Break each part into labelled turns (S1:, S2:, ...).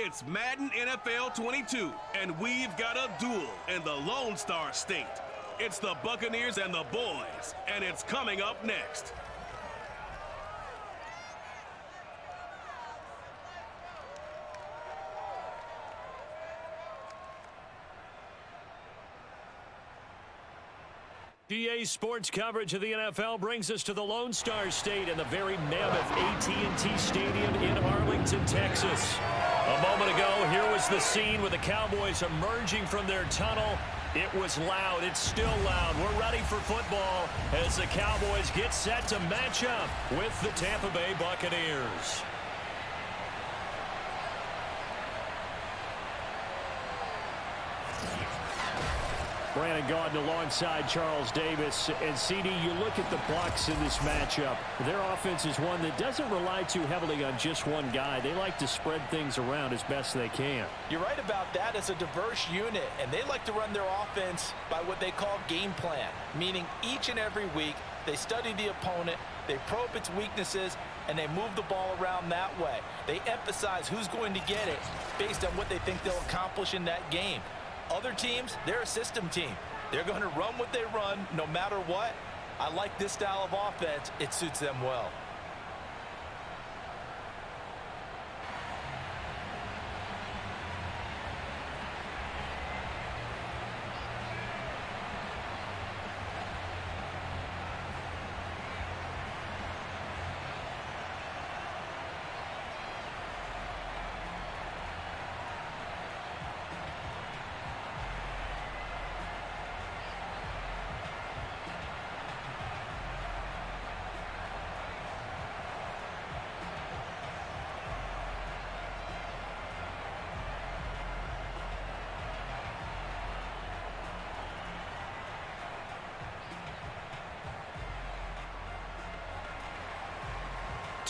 S1: It's Madden NFL 22, and we've got a duel in the Lone Star State. It's the Buccaneers and the Boys, and it's coming up next.
S2: EA Sports coverage of the NFL brings us to the Lone Star State and the very mammoth AT&T Stadium in Arlington, Texas. A moment ago, here was the scene with the Cowboys emerging from their tunnel. It was loud. It's still loud. We're ready for football as the Cowboys get set to match up with the Tampa Bay Buccaneers. Brandon Gaudin alongside Charles Davis. And, CD, you look at the Bucks in this matchup. Their offense is one that doesn't rely too heavily on just one guy. They like to spread things around as best they can.
S3: You're right about that. It's a diverse unit, and they like to run their offense by what they call game plan, meaning each and every week they study the opponent, they probe its weaknesses, and they move the ball around that way. They emphasize who's going to get it based on what they think they'll accomplish in that game. Other teams, they're a system team. They're going to run what they run no matter what. I like this style of offense. It suits them well.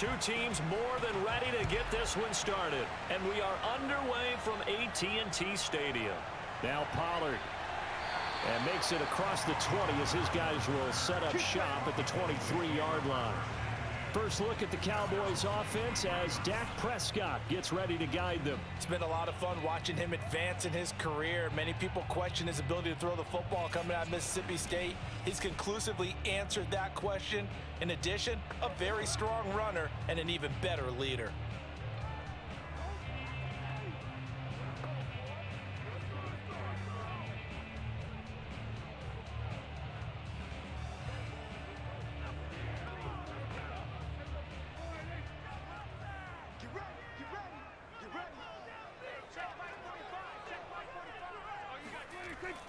S2: Two teams more than ready to get this one started. And we are underway from AT&T Stadium. Now Pollard. And makes it across the 20 as his guys will set up shop at the 23-yard line. First look at the Cowboys offense as Dak Prescott gets ready to guide them.
S3: It's been a lot of fun watching him advance in his career. Many people question his ability to throw the football coming out of Mississippi State. He's conclusively answered that question. In addition, a very strong runner and an even better leader.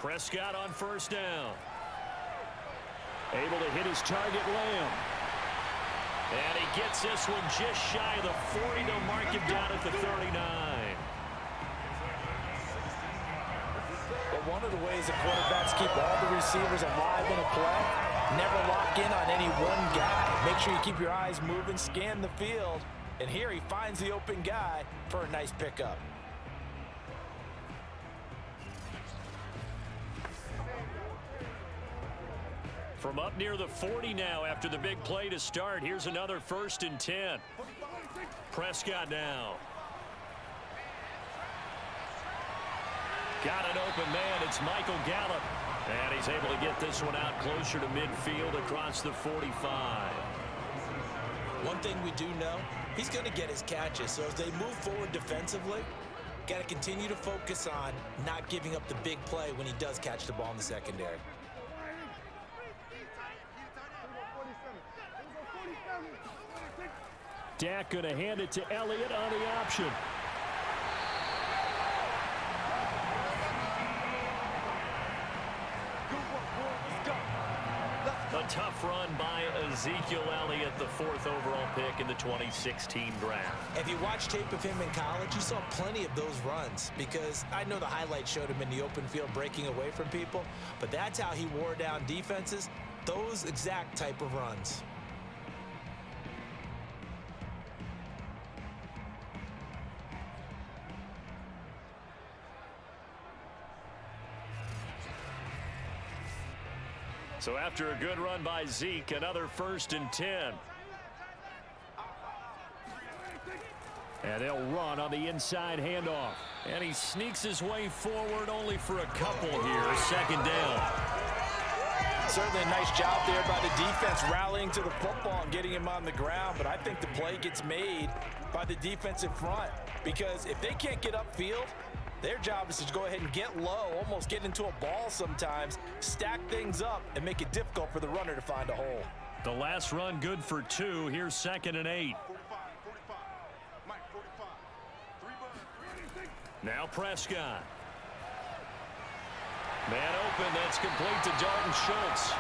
S2: Prescott on first down. Able to hit his target, Lamb. And he gets this one just shy of the 40. They'll mark him down at the 39.
S3: But one of the ways the quarterbacks keep all the receivers alive in a play, never lock in on any one guy. Make sure you keep your eyes moving, scan the field. And here he finds the open guy for a nice pickup.
S2: From up near the 40 now after the big play to start. Here's another 1st and 10. Prescott now. Got an open man. It's Michael Gallup. And he's able to get this one out closer to midfield across the 45.
S3: One thing we do know, he's going to get his catches. So as they move forward defensively, got to continue to focus on not giving up the big play when he does catch the ball in the secondary.
S2: Dak going to hand it to Elliott on the option. A tough run by Ezekiel Elliott, the 4th overall pick in the 2016 draft.
S3: If you watch tape of him in college, you saw plenty of those runs because I know the highlights showed him in the open field breaking away from people, but that's how he wore down defenses, those exact type of runs.
S2: So after a good run by Zeke, another 1st and 10. And they'll run on the inside handoff. And he sneaks his way forward only for a couple here. Second down.
S3: Certainly a nice job there by the defense rallying to the football and getting him on the ground. But I think the play gets made by the defensive front. Because if they can't get upfield, their job is to go ahead and get low, almost get into a ball sometimes, stack things up, and make it difficult for the runner to find a hole.
S2: The last run good for 2. Here's 2nd and 8. Now Prescott. Man open, that's complete to Dalton Schultz.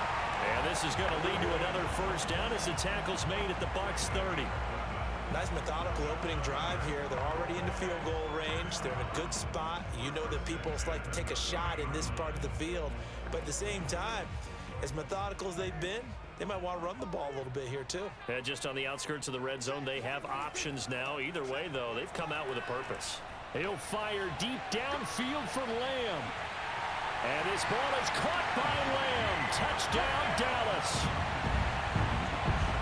S2: And this is going to lead to another first down as the tackle's made at the Bucks 30.
S3: Nice methodical opening drive here. They're already in the field goal range. They're in a good spot. You know that people like to take a shot in this part of the field. But at the same time, as methodical as they've been, they might want to run the ball a little bit here too.
S2: Yeah, just on the outskirts of the red zone, they have options now. Either way, though, they've come out with a purpose. He'll fire deep downfield for Lamb. And this ball is caught by Lamb. Touchdown, Dallas.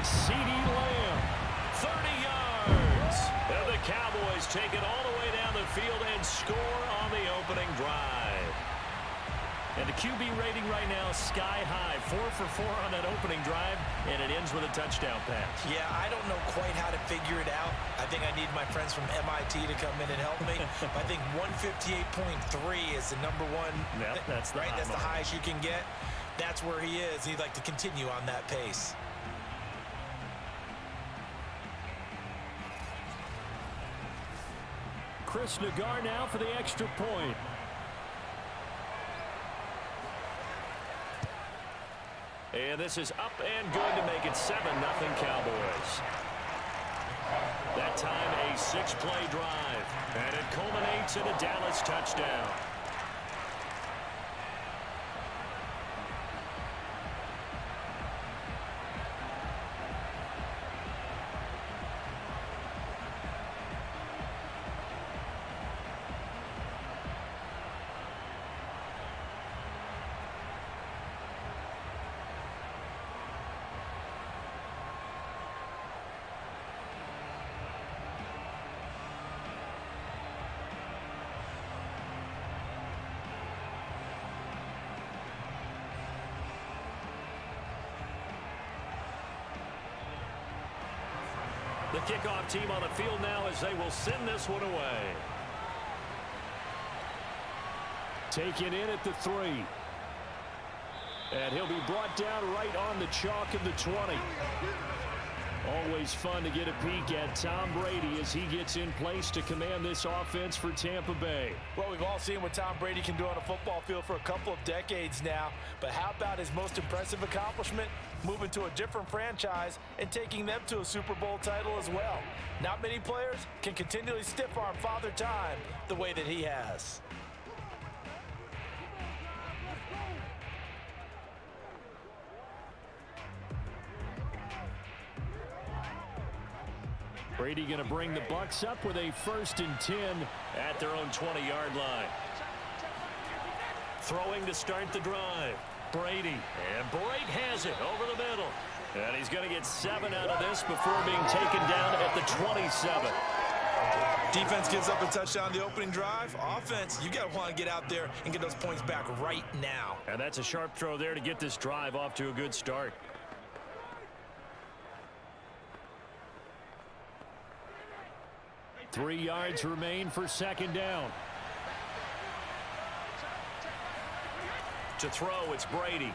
S2: CeeDee Lamb, 30 yards. And the Cowboys take it all the way down the field and score on the opening drive. And the QB rating right now, sky high. 4 for 4 on that opening drive, and it ends with a touchdown pass.
S3: Yeah, I don't know quite how to figure it out. I think I need my friends from MIT to come in and help me. I think 158.3 is the number one.
S2: Yep, that's the
S3: right. That's the highest you can get. That's where he is. He'd like to continue on that pace.
S2: Chris Nagar now for the extra point. And this is up and good to make it 7-0 Cowboys. That time a 6-play drive. And it culminates in a Dallas touchdown. The kickoff team on the field now as they will send this one away. Taken in at the 3. And he'll be brought down right on the chalk of the 20. Always fun to get a peek at Tom Brady as he gets in place to command this offense for Tampa Bay.
S3: Well, we've all seen what Tom Brady can do on a football field for a couple of decades now. But how about his most impressive accomplishment? Moving to a different franchise and taking them to a Super Bowl title as well. Not many players can continually stiff-arm Father Time the way that he has.
S2: Brady going to bring the Bucks up with a 1st and 10 at their own 20-yard line. Throwing to start the drive. Brady, and Brady has it over the middle. And he's going to get 7 out of this before being taken down at the 27.
S3: Defense gives up a touchdown the opening drive. Offense, you got to want to get out there and get those points back right now.
S2: And that's a sharp throw there to get this drive off to a good start. Three yards remain for 2nd down. To throw, it's Brady.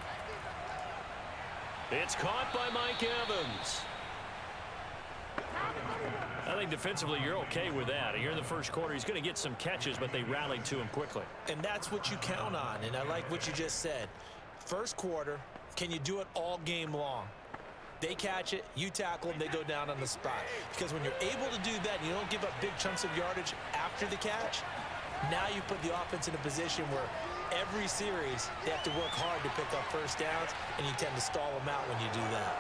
S2: It's caught by Mike Evans. I think defensively you're okay with that. Here in the first quarter, he's going to get some catches, but they rallied to him quickly.
S3: And that's what you count on, and I like what you just said. First quarter, can you do it all game long? They catch it, you tackle them, they go down on the spot. Because when you're able to do that, and you don't give up big chunks of yardage after the catch, now you put the offense in a position where every series they have to work hard to pick up first downs, and you tend to stall them out when you do that.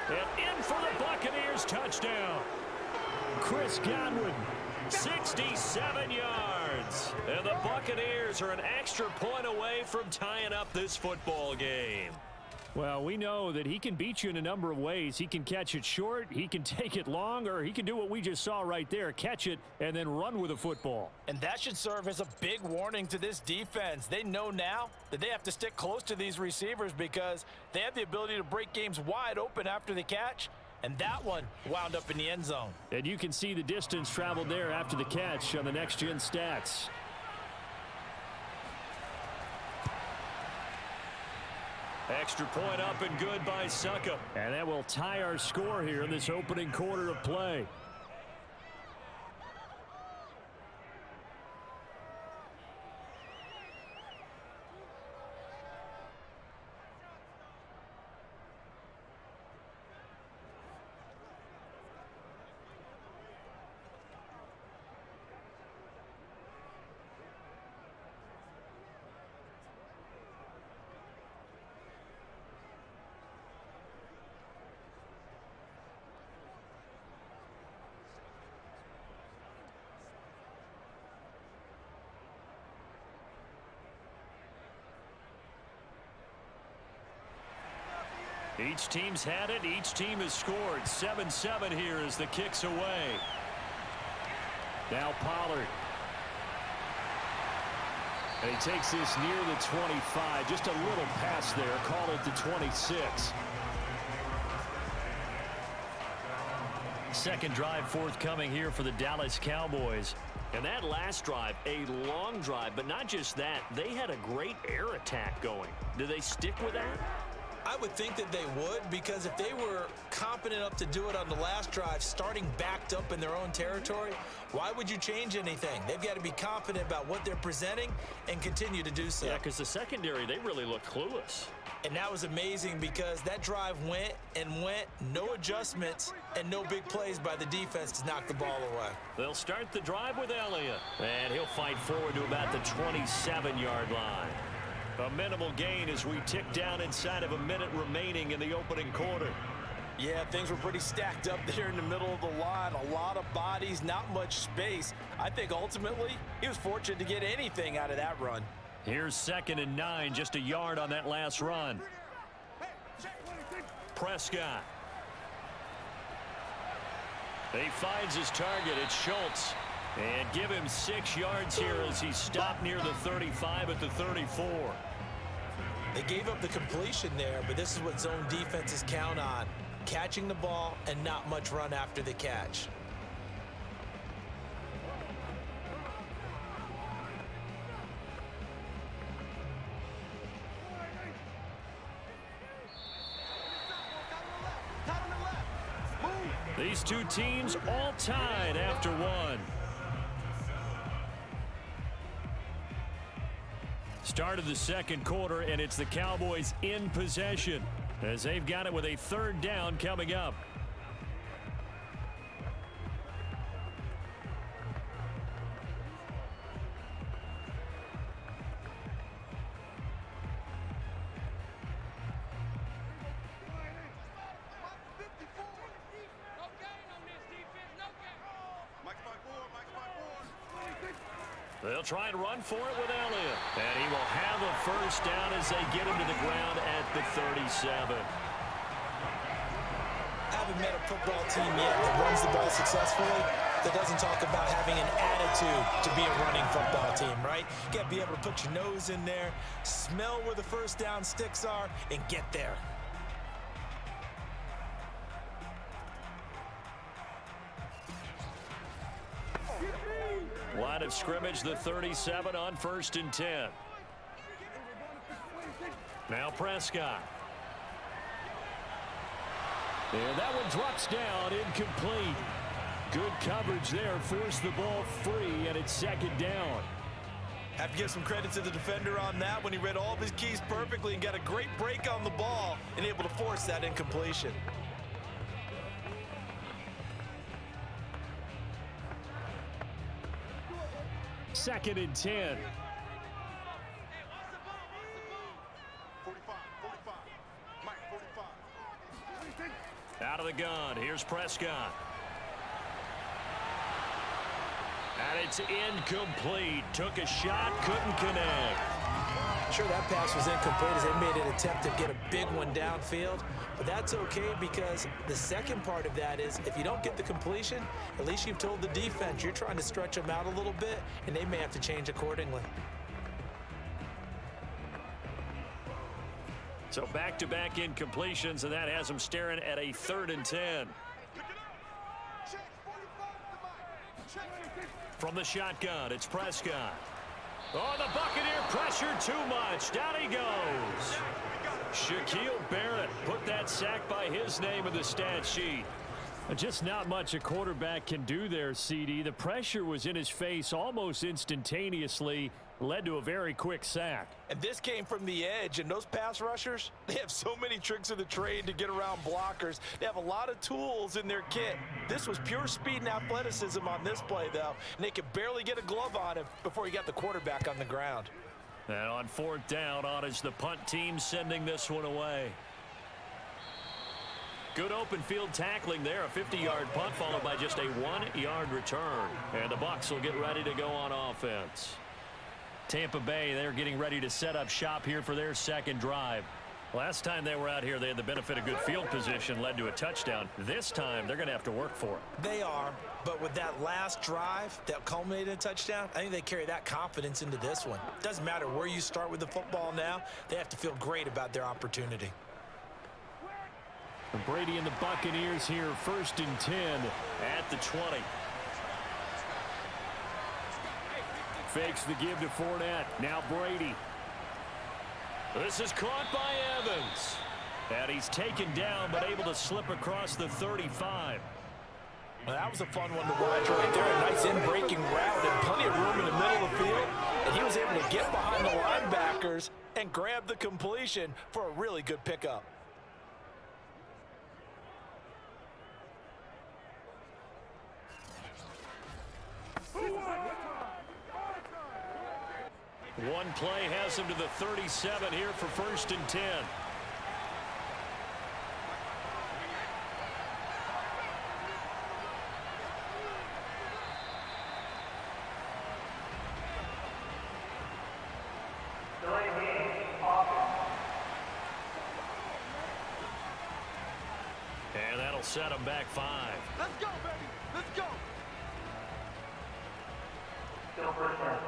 S2: And in for the Buccaneers touchdown. Chris Godwin, 67 yards. And the Buccaneers are an extra point away from tying up this football game. Well, we know that he can beat you in a number of ways. He can catch it short, he can take it long, or he can do what we just saw right there, catch it and then run with the football.
S3: And that should serve as a big warning to this defense. They know now that they have to stick close to these receivers because they have the ability to break games wide open after the catch, and that one wound up in the end zone.
S2: And you can see the distance traveled there after the catch on the next-gen stats. Extra point up and good by Succa. And that will tie our score here in this opening quarter of play. Each team's had it. Each team has scored. 7-7 here as the kick's away. Now Pollard. And he takes this near the 25. Just a little pass there. Call it the 26. Second drive forthcoming here for the Dallas Cowboys. And that last drive, a long drive, but not just that. They had a great air attack going. Do they stick with that?
S3: I would think that they would, because if they were confident enough to do it on the last drive, starting backed up in their own territory, why would you change anything? They've got to be confident about what they're presenting and continue to do so.
S2: Yeah, because the secondary, they really look clueless.
S3: And that was amazing because that drive went and went, no adjustments and no big plays by the defense to knock the ball away.
S2: They'll start the drive with Elliott, and he'll fight forward to about the 27-yard line. A minimal gain as we tick down inside of a minute remaining in the opening quarter.
S3: Yeah, things were pretty stacked up there in the middle of the line. A lot of bodies, not much space. I think ultimately he was fortunate to get anything out of that run.
S2: Here's 2nd and 9, just a yard on that last run. Prescott. He finds his target. It's Schultz. And give him 6 yards here as he stopped near the 35 at the 34.
S3: They gave up the completion there, but this is what zone defenses count on. Catching the ball and not much run after the catch.
S2: These two teams all tied after one. Start of the second quarter, and it's the Cowboys in possession as they've got it with a 3rd down coming up. They'll try and run for it with Elliott. And he will have a 1st down as they get him to the ground at the 37.
S3: Haven't met a football team yet that runs the ball successfully, that doesn't talk about having an attitude to be a running football team, right? You got to be able to put your nose in there, smell where the 1st down sticks are, and get there.
S2: Line of scrimmage, the 37 on 1st and 10. Now Prescott. And that one drops down, incomplete. Good coverage there, forced the ball free, and it's 2nd down.
S3: Have to give some credit to the defender on that when he read all of his keys perfectly and got a great break on the ball and able to force that incompletion.
S2: Second and 10.
S4: 45. Mike, 45.
S2: Out of the gun. Here's Prescott. And it's incomplete. Took a shot, couldn't connect.
S3: Sure, that pass was incomplete as they made an attempt to get a big one downfield, but that's okay because the second part of that is if you don't get the completion, at least you've told the defense you're trying to stretch them out a little bit, and they may have to change accordingly.
S2: So back-to-back incompletions, and that has them staring at a 3rd and 10. From the shotgun, it's Prescott. Oh, the Buccaneer pressure too much. Down he goes. Shaquille Barrett put that sack by his name in the stat sheet. Just not much a quarterback can do there, CD. The pressure was in his face almost instantaneously, led to a very quick sack.
S3: And this came from the edge, and those pass rushers, they have so many tricks of the trade to get around blockers. They have a lot of tools in their kit. This was pure speed and athleticism on this play, though, and they could barely get a glove on him before he got the quarterback on the ground.
S2: And on 4th down, on is the punt team sending this one away. Good open field tackling there, a 50-yard punt followed by just a 1-yard return. And the Bucks will get ready to go on offense. Tampa Bay, they're getting ready to set up shop here for their second drive. Last time they were out here, they had the benefit of good field position, led to a touchdown. This time, they're going to have to work for it.
S3: They are, but with that last drive that culminated in a touchdown, I think they carry that confidence into this one. Doesn't matter where you start with the football now, they have to feel great about their opportunity.
S2: Brady and the Buccaneers here, 1st and 10 at the 20. Fakes the give to Fournette. Now Brady. This is caught by Evans. And he's taken down, but able to slip across the 35.
S3: Well, that was a fun one to watch right there. A nice in-breaking route and plenty of room in the middle of the field. And he was able to get behind the linebackers and grab the completion for a really good pickup.
S2: One play has him to the 37 here for 1st and 10. And that'll set him back 5.
S4: Let's go, baby. Let's go.
S5: Still 1st down.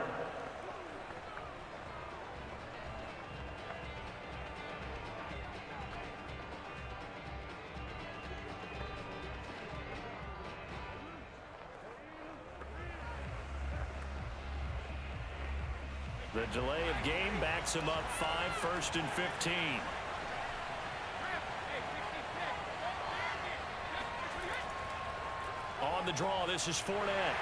S2: The delay of game backs him up 5, 1st and 15. On the draw, this is Fournette.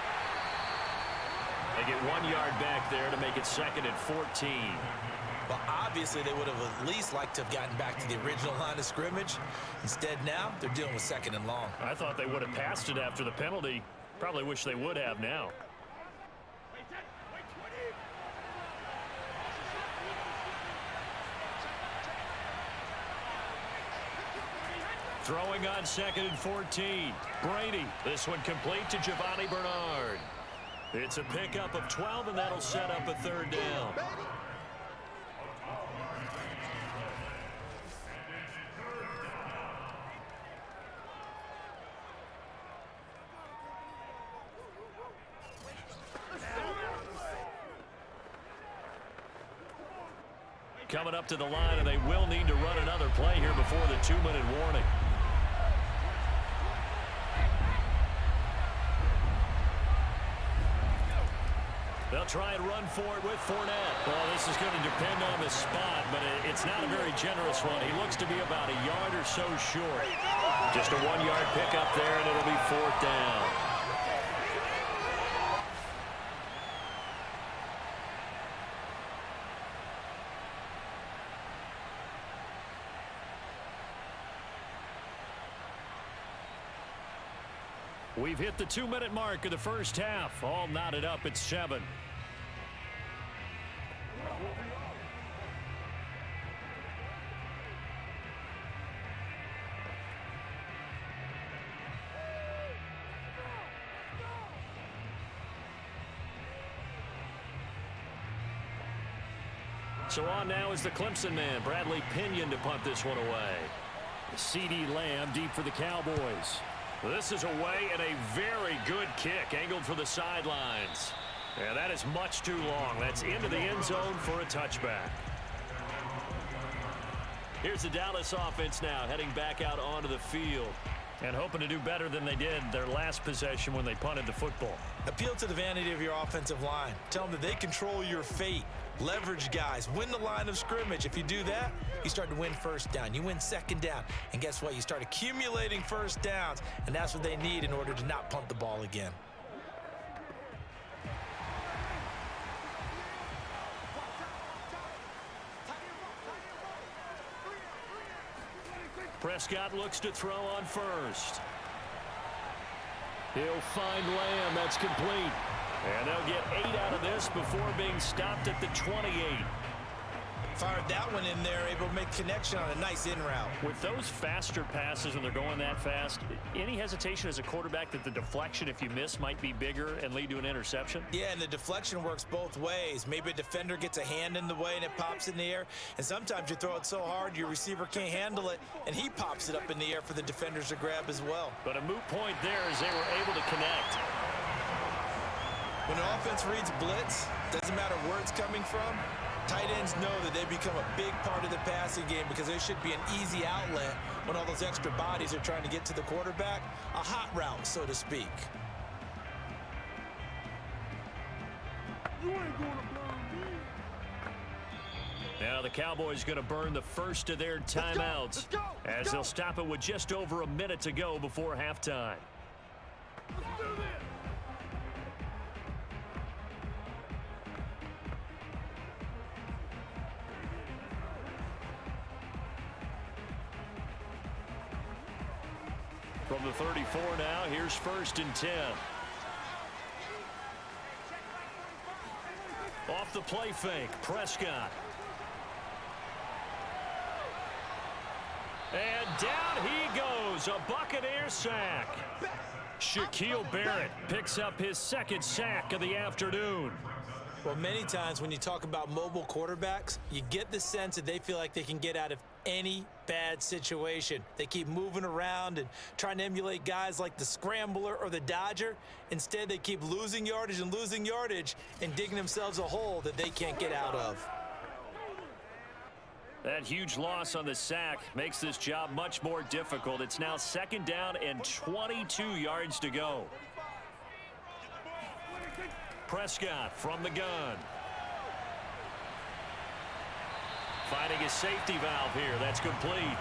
S2: They get 1 yard back there to make it 2nd and 14.
S3: Well, obviously, they would have at least liked to have gotten back to the original line of scrimmage. Instead, now, they're dealing with 2nd and long.
S2: I thought they would have passed it after the penalty. Probably wish they would have now. Throwing on 2nd and 14. Brady. This one complete to Giovanni Bernard. It's a pickup of 12, and that'll set up a 3rd down. Coming up to the line, and they will need to run another play here before the 2-minute warning. They'll try and run for it with Fournette. Well, this is going to depend on the spot, but it's not a very generous one. He looks to be about a yard or so short. Just a 1-yard pickup there, and it'll be 4th down. We've hit the 2-minute mark of the first half. All knotted up at 7. So on now is the Clemson man, Bradley Pinion, to punt this one away. CeeDee Lamb deep for the Cowboys. This is away and a very good kick angled for the sidelines. Yeah, that is much too long. That's into the end zone for a touchback. Here's the Dallas offense now heading back out onto the field and hoping to do better than they did their last possession when they punted the football.
S3: Appeal to the vanity of your offensive line. Tell them that they control your fate. Leverage guys. Win the line of scrimmage. If you do that, you start to win first down. You win second down. And guess what? You start accumulating first downs. And that's what they need in order to not punt the ball again.
S2: Prescott looks to throw on first. He'll find Lamb. That's complete. And they'll get 8 out of this before being stopped at the 28.
S3: Fired that one in there, able to make connection on a nice in route.
S2: With those faster passes when they're going that fast, any hesitation as a quarterback that the deflection, if you miss, might be bigger and lead to an interception?
S3: Yeah, and the deflection works both ways. Maybe a defender gets a hand in the way and it pops in the air. And sometimes you throw it so hard your receiver can't handle it, and he pops it up in the air for the defenders to grab as well.
S2: But a moot point there as they were able to connect.
S3: When an offense reads blitz, doesn't matter where it's coming from, tight ends know that they become a big part of the passing game because there should be an easy outlet when all those extra bodies are trying to get to the quarterback. A hot route, so to speak.
S4: You ain't gonna burn me.
S2: Now the Cowboys going to burn the first of their timeouts
S4: Let's go.
S2: as they'll stop it with just over a minute to go before halftime.
S4: Let's do this.
S2: From the 34 now, here's 1st and 10. Off the play fake, Prescott. And down he goes, a Buccaneer sack. Shaquille Barrett picks up his 2nd sack of the afternoon.
S3: Well, many times when you talk about mobile quarterbacks, you get the sense that they feel like they can get out of any bad situation. They keep moving around and trying to emulate guys like the Scrambler or the Dodger. Instead, they keep losing yardage and digging themselves a hole that they can't get out of.
S2: That huge loss on the sack makes this job much more difficult. It's now 2nd down and 22 yards to go. Prescott from the gun. Finding his safety valve here. That's complete.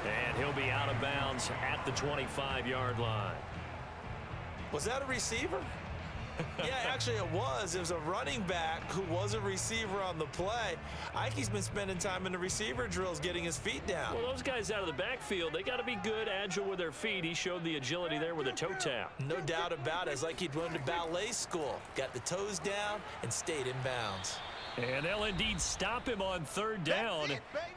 S2: And he'll be out of bounds at the 25-yard line.
S3: Was that a receiver? Yeah, actually it was. It was a running back who was a receiver on the play. Ikey's been spending time in the receiver drills getting his feet down.
S2: Well, those guys out of the backfield, they got to be good, agile with their feet. He showed the agility there with a toe tap.
S3: No doubt about it. It's like he'd run to ballet school. Got the toes down and stayed in bounds.
S2: And they'll indeed stop him on 3rd down.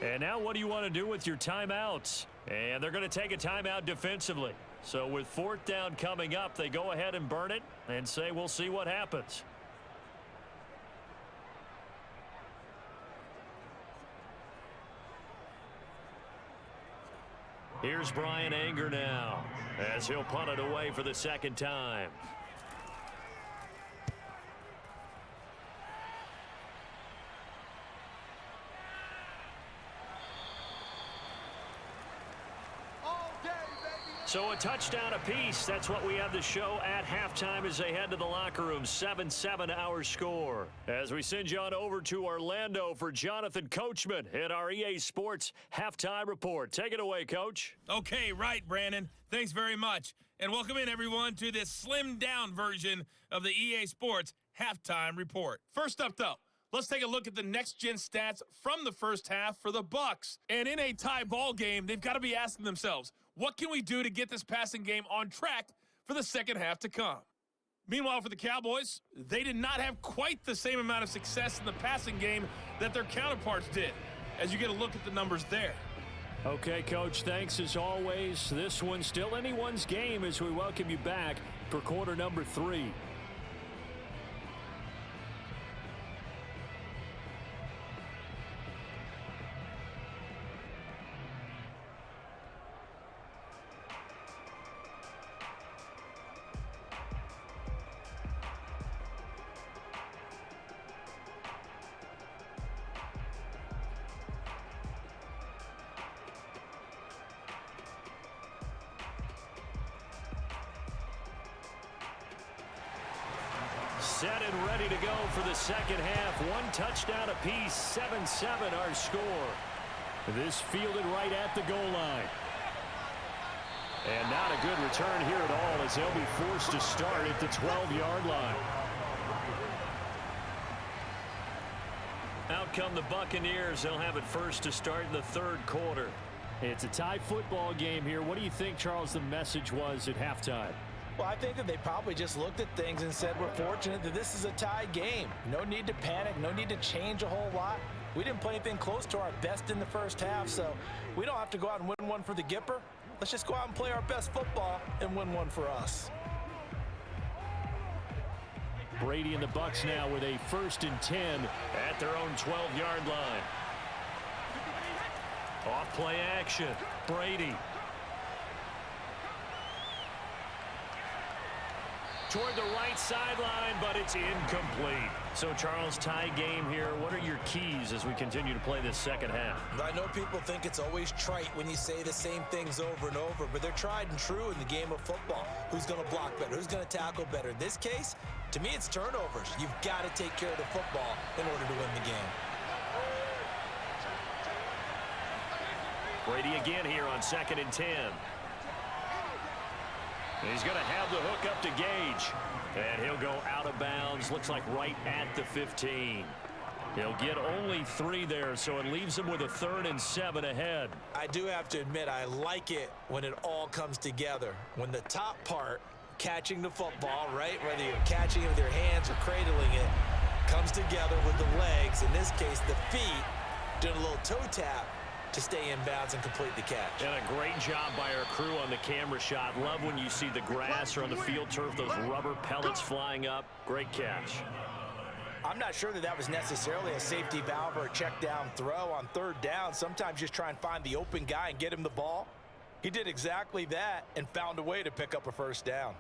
S2: And now what do you want to do with your timeouts? And they're going to take a timeout defensively. So with 4th down coming up, they go ahead and burn it and say we'll see what happens. Here's Brian Anger now as he'll punt it away for the 2nd time. So a touchdown apiece. That's what we have the show at halftime as they head to the locker room. 7-7 our score. As we send you on over to Orlando for Jonathan Coachman at our EA Sports Halftime Report. Take it away, Coach.
S6: Okay, right, Brandon. Thanks very much. And welcome in, everyone, to this slimmed-down version of the EA Sports Halftime Report. First up, though, let's take a look at the next-gen stats from the first half for the Bucks. And in a tie ball game, they've got to be asking themselves, what can we do to get this passing game on track for the second half to come? Meanwhile, for the Cowboys, they did not have quite the same amount of success in the passing game that their counterparts did, as you get a look at the numbers there.
S2: Okay, Coach, thanks as always. This one's still anyone's game as we welcome you back for quarter number 3. set and ready to go for the second half. One touchdown apiece, 7-7 our score. This fielded right at the goal line. And not a good return here at all as they'll be forced to start at the 12-yard line. Out come the Buccaneers. They'll have it first to start in the third quarter. It's a tie football game here. What do you think, Charles, the message was at halftime?
S3: Well, I think that they probably just looked at things and said, we're fortunate that this is a tie game. No need to panic. No need to change a whole lot. We didn't play anything close to our best in the first half, so we don't have to go out and win one for the Gipper. Let's just go out and play our best football and win one for us.
S2: Brady and the Bucks now with a 1st and 10 at their own 12-yard line. Off play action. Brady. Toward the right sideline, but it's incomplete. So, Charles, tie game here. What are your keys as we continue to play this second half?
S3: I know people think it's always trite when you say the same things over and over, but they're tried and true in the game of football. Who's going to block better? Who's going to tackle better? In this case, to me, it's turnovers. You've got to take care of the football in order to win the game.
S2: Brady again here on 2nd and 10. He's going to have the hook up to Gage. And he'll go out of bounds. Looks like right at the 15. He'll get only 3 there, so it leaves him with a 3rd and 7 ahead.
S3: I do have to admit, I like it when it all comes together. When the top part, catching the football, right, whether you're catching it with your hands or cradling it, comes together with the legs, in this case the feet, doing a little toe tap to stay in bounds and complete the catch.
S2: And a great job by our crew on the camera shot. Love when you see the grass or on the field turf, those rubber pellets flying up. Great catch.
S3: I'm not sure that that was necessarily a safety valve or a check down throw on 3rd down. Sometimes just try and find the open guy and get him the ball. He did exactly that and found a way to pick up a 1st down.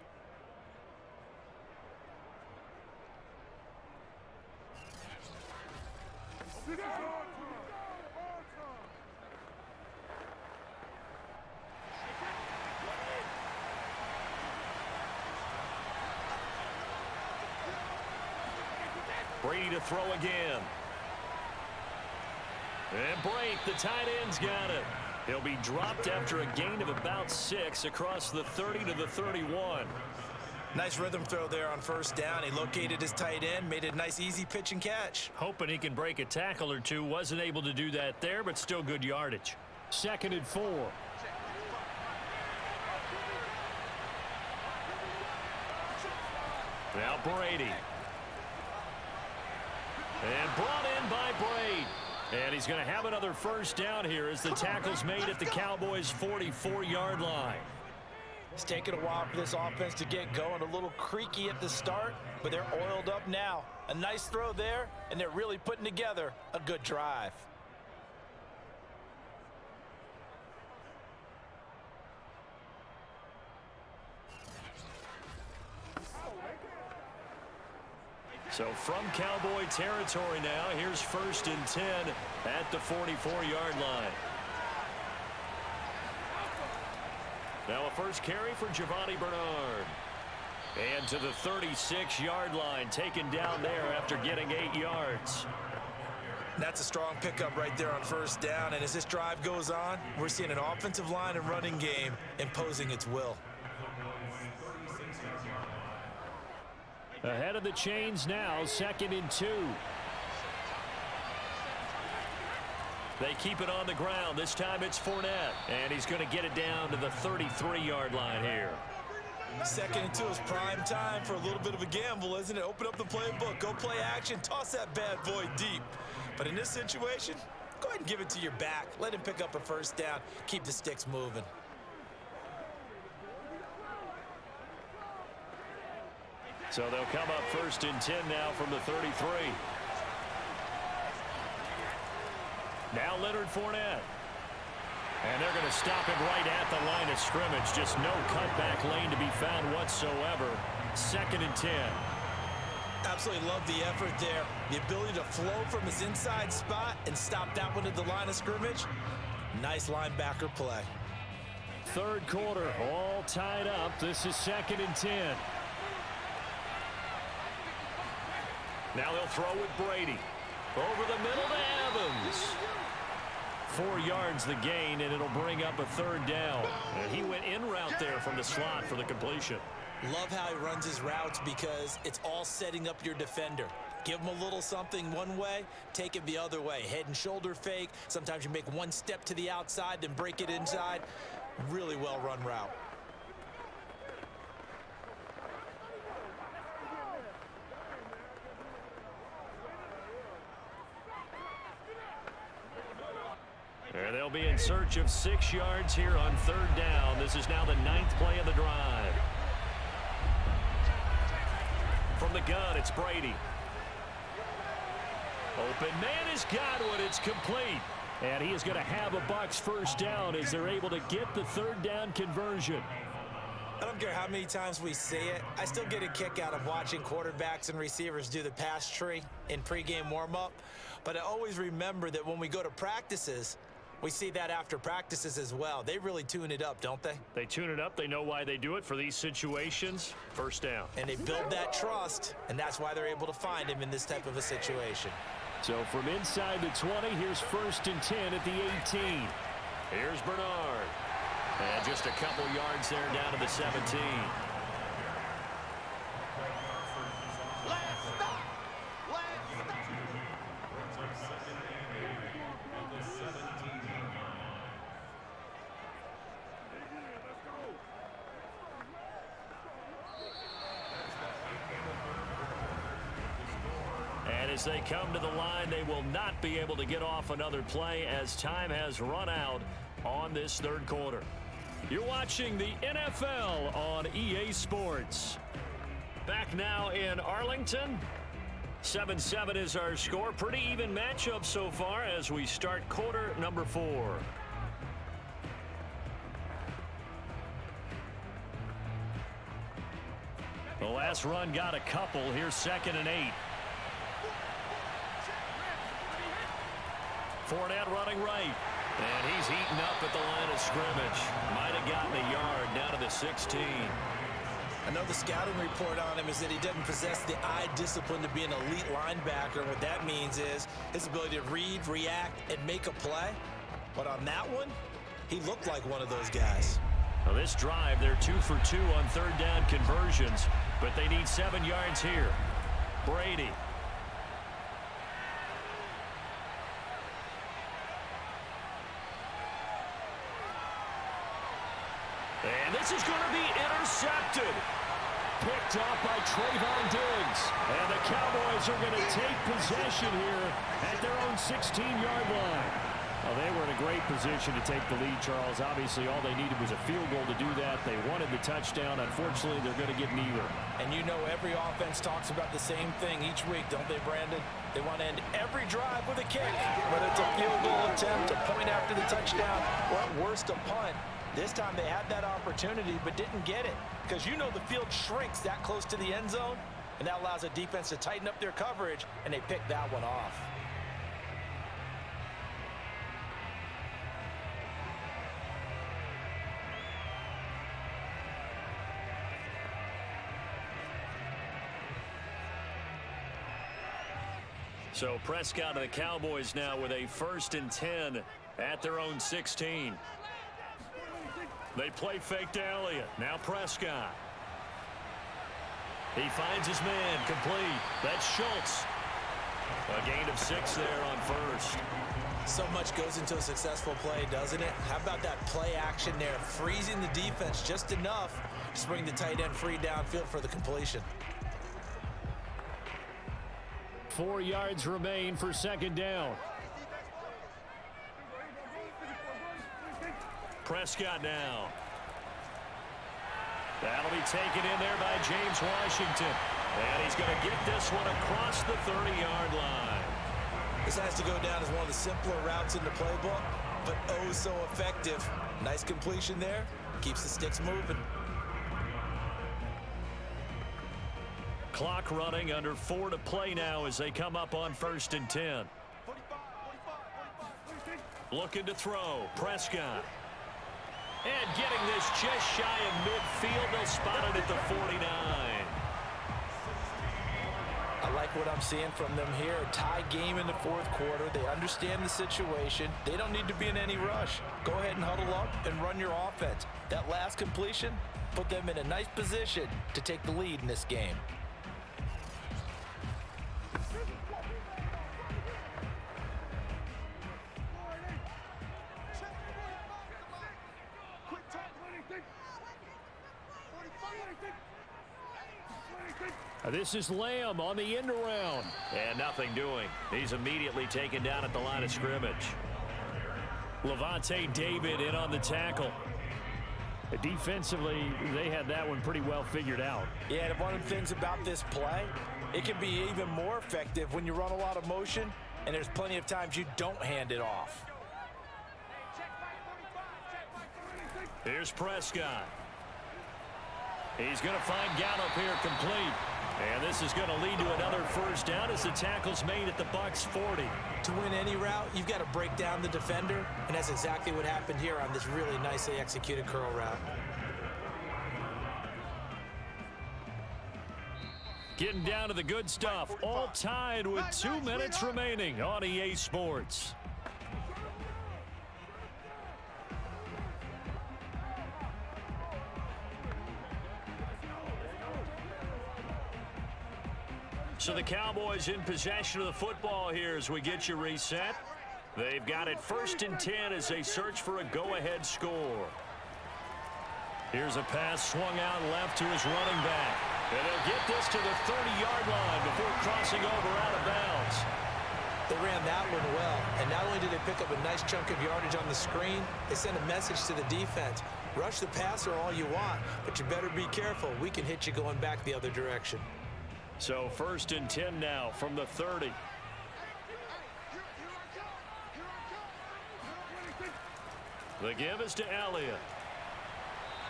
S2: Brady to throw again. And Brake, the tight end's got it. He'll be dropped after a gain of about 6 across the 30 to the 31.
S3: Nice rhythm throw there on 1st down. He located his tight end, made it a nice easy pitch and catch.
S2: Hoping he can break a tackle or two. Wasn't able to do that there, but still good yardage. 2nd and 4. Now Brady. And brought in by Brady. And he's going to have another 1st down here as the tackle's made at the Cowboys' 44-yard line.
S3: It's taken a while for this offense to get going. A little creaky at the start, but they're oiled up now. A nice throw there, and they're really putting together a good drive.
S2: So from Cowboy territory now, here's 1st and 10 at the 44-yard line. Now a first carry for Giovanni Bernard. And to the 36-yard line, taken down there after getting 8 yards.
S3: That's a strong pickup right there on 1st down. And as this drive goes on, we're seeing an offensive line and running game imposing its will.
S2: Ahead of the chains now, 2nd and 2. They keep it on the ground. This time it's Fournette. And he's going to get it down to the 33-yard line here.
S3: 2nd and 2 is prime time for a little bit of a gamble, isn't it? Open up the playbook, go play action, toss that bad boy deep. But in this situation, go ahead and give it to your back. Let him pick up a 1st down. Keep the sticks moving.
S2: So they'll come up 1st and 10 now from the 33. Now Leonard Fournette. And they're going to stop him right at the line of scrimmage. Just no cutback lane to be found whatsoever. 2nd and 10.
S3: Absolutely love the effort there. The ability to flow from his inside spot and stop that one at the line of scrimmage. Nice linebacker play.
S2: 3rd quarter, all tied up. This is 2nd and 10. Now they'll throw with Brady. Over the middle to Evans. 4 yards the gain, and it'll bring up a 3rd down. And he went in route there from the slot for the completion.
S3: Love how he runs his routes because it's all setting up your defender. Give him a little something one way, take it the other way. Head and shoulder fake. Sometimes you make one step to the outside, then break it inside. Really well run route.
S2: And they'll be in search of 6 yards here on 3rd down. This is now the 9th play of the drive. From the gun, it's Brady. Open man has got it. It's complete. And he is going to have a Bucks 1st down as they're able to get the 3rd down conversion.
S3: I don't care how many times we see it. I still get a kick out of watching quarterbacks and receivers do the pass tree in pregame warm-up. But I always remember that when we go to practices, we see that after practices as well. They really tune it up, don't they?
S2: They tune it up. They know why they do it for these situations. 1st down.
S3: And they build that trust, and that's why they're able to find him in this type of a situation.
S2: So from inside the 20, here's 1st and 10 at the 18. Here's Bernard. And just a couple yards there down to the 17. And as they come to the line, they will not be able to get off another play as time has run out on this 3rd quarter. You're watching the NFL on EA Sports. Back now in Arlington. 7-7 is our score. Pretty even matchup so far as we start quarter number 4. The last run got a couple. Here's 2nd and 8. Fournette running right. And he's eaten up at the line of scrimmage. Might have gotten a yard down to the 16.
S3: I know the scouting report on him is that he doesn't possess the eye discipline to be an elite linebacker. What that means is his ability to read, react, and make a play. But on that one, he looked like one of those guys.
S2: Well, this drive, they're 2 for 2 on 3rd down conversions, but they need 7 yards here. Brady. And this is going to be intercepted. Picked up by Trayvon Diggs. And the Cowboys are going to take possession here at their own 16-yard line. Well, they were in a great position to take the lead, Charles. Obviously, all they needed was a field goal to do that. They wanted the touchdown. Unfortunately, they're going to get neither.
S3: And you know every offense talks about the same thing each week, don't they, Brandon? They want to end every drive with a kick. Whether it's a field goal attempt, a point after the touchdown, or at worst, a punt. This time they had that opportunity but didn't get it because you know the field shrinks that close to the end zone, and that allows a defense to tighten up their coverage, and they picked that one off.
S2: So Prescott and the Cowboys now with a 1st and 10 at their own 16. They play fake to Elliott. Now Prescott. He finds his man complete. That's Schultz. A gain of 6 there on 1st.
S3: So much goes into a successful play, doesn't it? How about that play action there? Freezing the defense just enough to bring the tight end free downfield for the completion.
S2: 4 yards remain for 2nd down. Prescott now. That'll be taken in there by James Washington. And he's going to get this one across the 30-yard line.
S3: This has to go down as one of the simpler routes in the playbook, but oh so effective. Nice completion there. Keeps the sticks moving.
S2: Clock running, under 4 to play now as they come up on 1st and 10. Looking to throw. Prescott. And getting this just shy of midfield. They'll spot it at the 49.
S3: I like what I'm seeing from them here. A tie game in the fourth quarter. They understand the situation. They don't need to be in any rush. Go ahead and huddle up and run your offense. That last completion put them in a nice position to take the lead in this game.
S2: This is Lamb on the end around. And nothing doing. He's immediately taken down at the line of scrimmage. Levante David in on the tackle. Defensively, they had that one pretty well figured out.
S3: Yeah, and one of the things about this play, it can be even more effective when you run a lot of motion, and there's plenty of times you don't hand it off.
S2: Here's Prescott. He's going to find Gallup here complete. And this is going to lead to another first down as the tackle's made at the Bucks 40.
S3: To win any route, you've got to break down the defender, and that's exactly what happened here on this really nicely executed curl route.
S2: Getting down to the good stuff, all tied with 2 minutes remaining on EA Sports. So the Cowboys in possession of the football here as we get you reset. They've got it 1st and 10 as they search for a go-ahead score. Here's a pass swung out left to his running back. And they'll get this to the 30-yard line before crossing over out of bounds.
S3: They ran that one well, and not only did they pick up a nice chunk of yardage on the screen, they sent a message to the defense. Rush the passer all you want, but you better be careful. We can hit you going back the other direction.
S2: So 1st and 10 now from the 30. The give is to Elliott.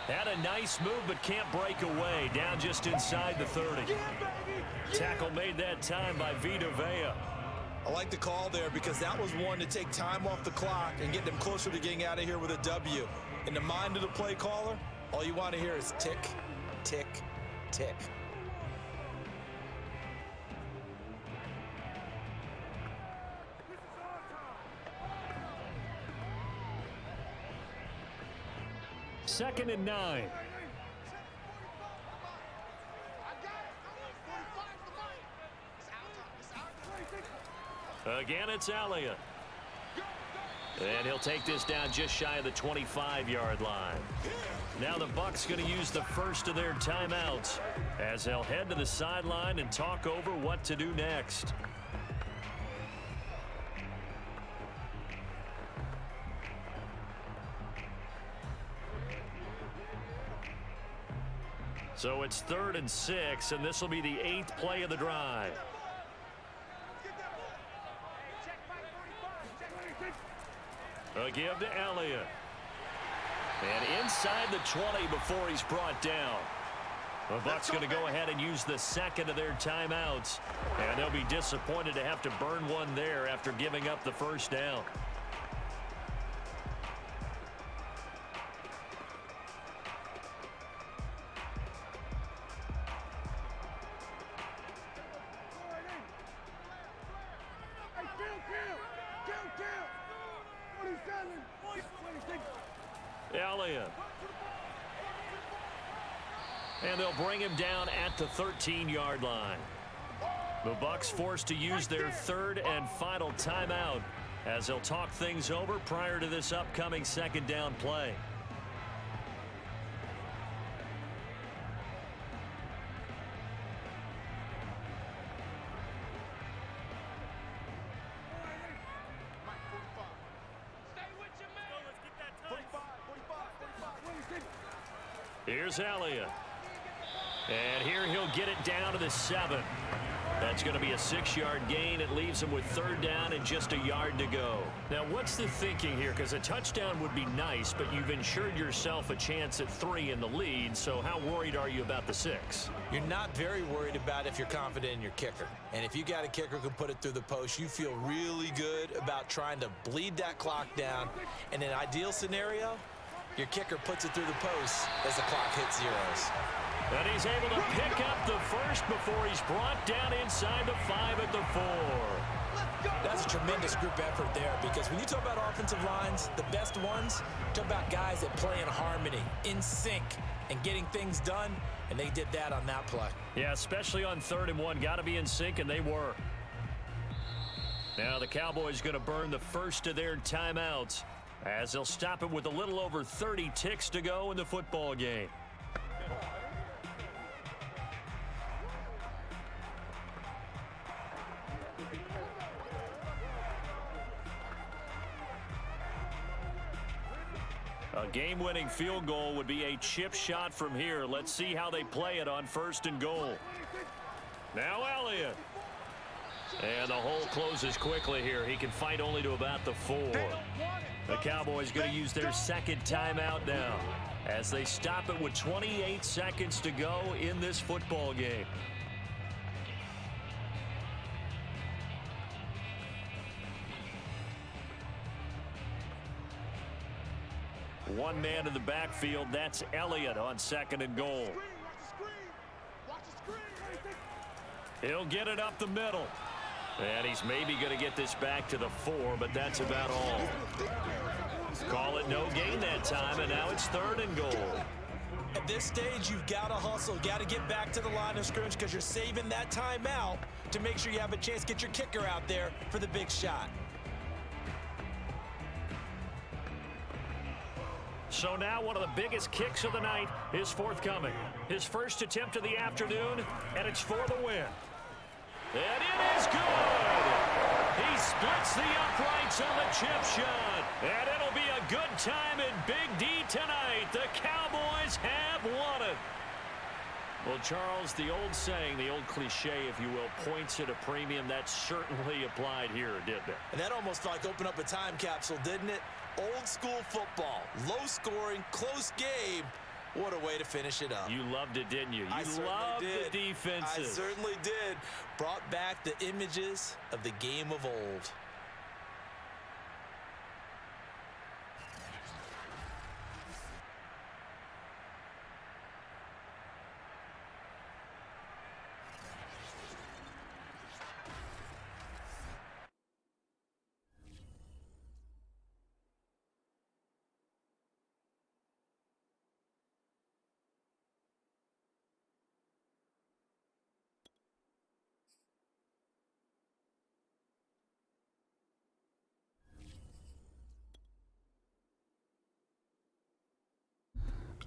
S2: Had a nice move but can't break away. Down just inside the 30. Tackle made that time by Vita Vea.
S3: I like the call there because that was one to take time off the clock and get them closer to getting out of here with a W. In the mind of the play caller, all you want to hear is tick, tick, tick.
S2: Second and 9. Again, it's Elliott. And he'll take this down just shy of the 25-yard line. Now the Bucks going to use the first of their timeouts as they'll head to the sideline and talk over what to do next. So it's 3rd and 6, and this will be the 8th play of the drive. A give to Elliott. And inside the 20 before he's brought down. The Bucks going to go ahead and use the second of their timeouts. And they'll be disappointed to have to burn one there after giving up the first down. Elliott. And they'll bring him down at the 13-yard line. The Bucks forced to use their 3rd and final timeout as they'll talk things over prior to this upcoming 2nd down play. Here's Elliott. And here he'll get it down to the 7. That's going to be a 6-yard gain. It leaves him with 3rd down and just a yard to go. Now, what's the thinking here? Because a touchdown would be nice, but you've ensured yourself a chance at 3 in the lead. So how worried are you about the 6?
S3: You're not very worried about if you're confident in your kicker. And if you got a kicker who can put it through the post, you feel really good about trying to bleed that clock down. In an ideal scenario, Your kicker puts it through the post as the clock hits zeros.
S2: And he's able to pick up the first before he's brought down inside the 5 at the 4.
S3: That's a tremendous group effort there, because when you talk about offensive lines, the best ones, talk about guys that play in harmony, in sync, and getting things done, and they did that on that play.
S2: Yeah, especially on 3rd and 1. Got to be in sync, and they were. Now the Cowboys going to burn the first of their timeouts as they'll stop it with a little over 30 ticks to go in the football game. A game-winning field goal would be a chip shot from here. Let's see how they play it on 1st and goal. Now Elliott. And the hole closes quickly here. He can fight only to about the 4. The Cowboys going to use their second timeout now as they stop it with 28 seconds to go in this football game. One man in the backfield, that's Elliott on 2nd and goal. He'll get it up the middle. And he's maybe going to get this back to the 4, but that's about all. Call it no gain that time, and now it's 3rd and goal.
S3: At this stage, you've got to hustle, got to get back to the line of scrimmage, because you're saving that timeout to make sure you have a chance to get your kicker out there for the big shot.
S2: So now one of the biggest kicks of the night is forthcoming. His first attempt of the afternoon, and it's for the win. And it is good! He splits the uprights on the chip shot. And it'll be a good time in Big D tonight. The Cowboys have won it. Well, Charles, the old saying, the old cliche, if you will, points at a premium, that certainly applied here, didn't it?
S3: And that almost felt like opened up a time capsule, didn't it? Old school football, low scoring, close game. What a way to finish it up.
S2: You loved it, didn't you?
S3: I
S2: You loved
S3: did.
S2: the defenses.
S3: I certainly did. Brought back the images of the game of old.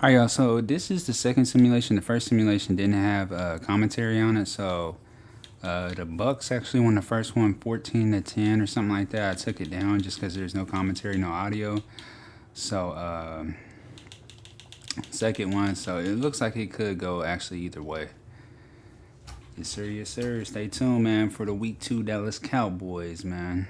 S7: All right, y'all. So this is the second simulation. The first simulation didn't have commentary on it. So the Bucks actually won the first one 14-10 or something like that. I took it down just because there's no commentary, no audio. So second one. So it looks like it could go actually either way. Yes, sir. Yes, sir. Stay tuned, man, for the Week 2 Dallas Cowboys, man.